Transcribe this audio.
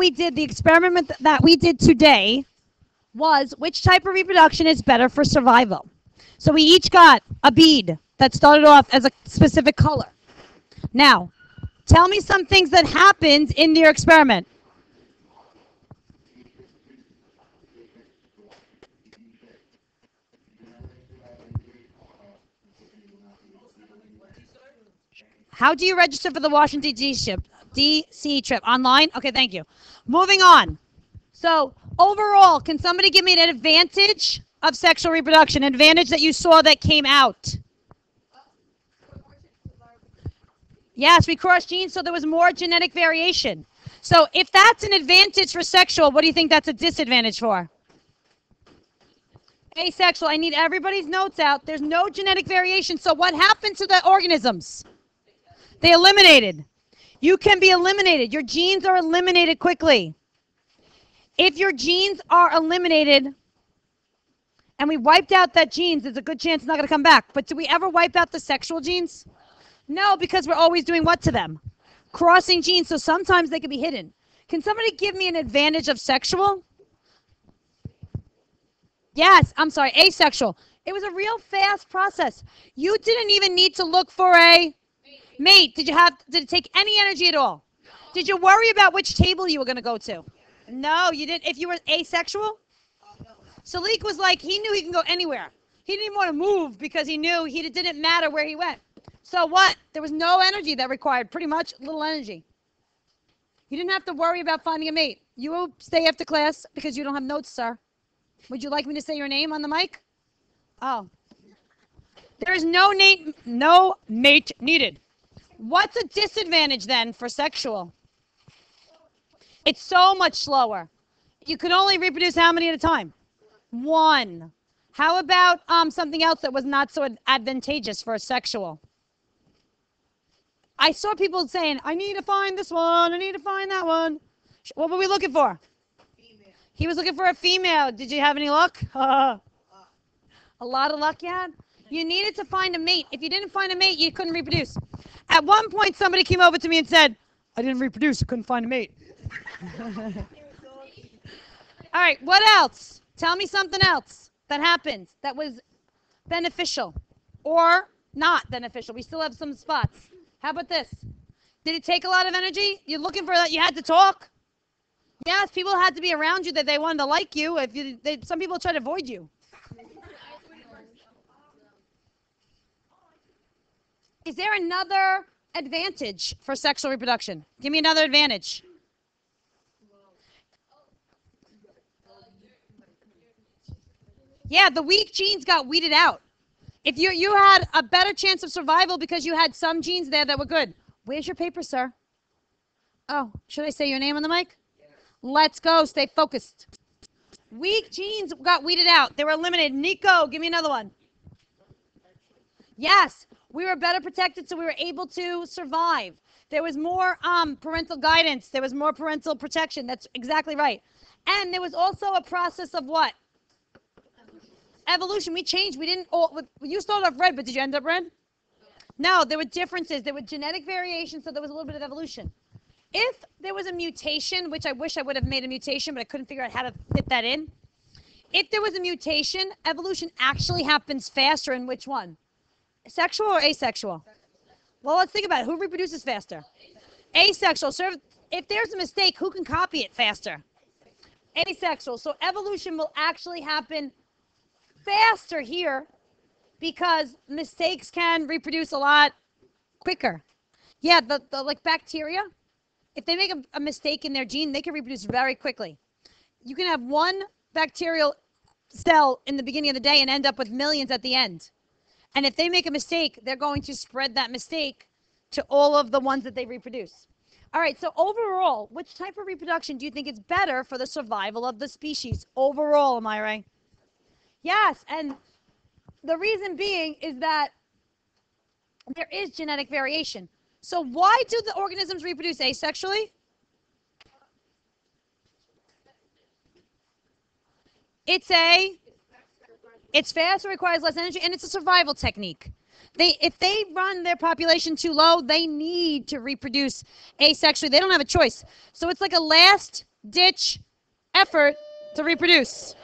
we did, the experiment that we did today was which type of reproduction is better for survival. So we each got a bead that started off as a specific color. Now, tell me some things that happened in your experiment. How do you register for the Washington, D.C. trip? Online? Okay, thank you. Moving on. So, overall, can somebody give me an advantage of sexual reproduction? An advantage that you saw that came out? Yes, we crossed genes, so there was more genetic variation. So, if that's an advantage for sexual, what do you think that's a disadvantage for? Asexual. I need everybody's notes out. There's no genetic variation. So, what happened to the organisms? They eliminated. You can be eliminated. Your genes are eliminated quickly. If your genes are eliminated and we wiped out that genes, there's a good chance it's not going to come back. But do we ever wipe out the sexual genes? No, because we're always doing what to them? Crossing genes, so sometimes they can be hidden. Can somebody give me an advantage of sexual? Yes, I'm sorry, asexual. It was a real fast process. You didn't even need to look for a mate. Did it take any energy at all? Did you worry about which table you were going to go to? No, you didn't. If you were asexual? Salik was like, he knew he can go anywhere. He didn't even want to move because he knew it didn't matter where he went. So what? There was no energy that required pretty much little energy. You didn't have to worry about finding a mate. You will stay after class because you don't have notes, sir. Would you like me to say your name on the mic? Oh. There is no mate needed. What's a disadvantage then for sexual? It's so much slower. You could only reproduce how many at a time? One. How about something else that was not so advantageous for a sexual? I saw people saying, I need to find this one, I need to find that one. What were we looking for? Female. He was looking for a female. Did you have any luck? A lot of luck you had? You needed to find a mate. If you didn't find a mate, you couldn't reproduce. At one point, somebody came over to me and said, I didn't reproduce, I couldn't find a mate. All right, what else? Tell me something else that happened that was beneficial or not beneficial. We still have some spots. How about this? Did it take a lot of energy? You're looking for that. You had to talk. Yes, people had to be around you that they wanted to like you. Some people try to avoid you. Is there another advantage for sexual reproduction? Give me another advantage. Yeah, the weak genes got weeded out. If you had a better chance of survival because you had some genes there that were good. Where's your paper, sir? Oh, should I say your name on the mic? Yeah. Let's go. Stay focused. Weak genes got weeded out. They were eliminated. Nico, give me another one. Yes, we were better protected, so we were able to survive. There was more parental guidance. There was more parental protection. That's exactly right. And there was also a process of what? Evolution. We changed. We didn't. You started off red, but did you end up red? No, there were differences. There were genetic variations, so there was a little bit of evolution. If there was a mutation, which I wish I would have made a mutation, but I couldn't figure out how to fit that in. If there was a mutation, evolution actually happens faster in which one? Sexual or asexual? Well, let's think about it. Who reproduces faster? Asexual. So if there's a mistake, who can copy it faster? Asexual. So evolution will actually happen faster here because mistakes can reproduce a lot quicker. Yeah, the like bacteria, if they make a mistake in their gene, they can reproduce very quickly. You can have one bacterial cell in the beginning of the day and end up with millions at the end. And if they make a mistake, they're going to spread that mistake to all of the ones that they reproduce. All right, so overall, which type of reproduction do you think is better for the survival of the species? Overall, am I right? Yes, and the reason being is that there is genetic variation. So why do the organisms reproduce asexually? It's fast, it requires less energy, and it's a survival technique. If they run their population too low, they need to reproduce asexually. They don't have a choice. So it's like a last ditch effort to reproduce.